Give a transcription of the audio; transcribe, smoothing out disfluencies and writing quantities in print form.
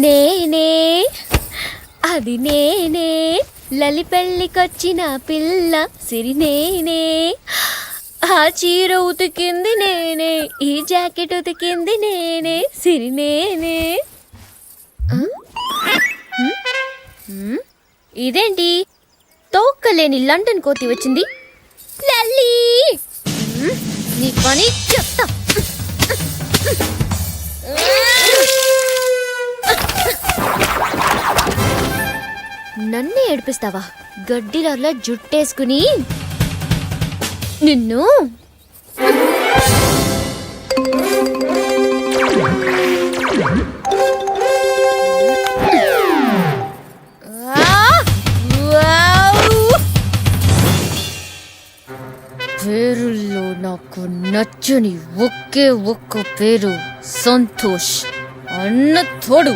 నేనే అది నేనే లలి పెళ్ళికొచ్చిన పిల్ల సిరి నేనే. ఆ చీర ఉతికింది నేనే, ఈ జాకెట్ ఉతికింది నేనే, సిరి నేనే. ఇదేంటి తోక్కలేని లండన్ కోతి వచ్చింది? లల్లి నీ పని చెప్తా. నన్నే ఏడిపిస్తావా? గడ్డిరాల్లో జుట్టేసుకుని నిన్ను. పేరుల్లో నాకు నచ్చని ఒకే ఒక్క పేరు సంతోష్. అన్న తోడు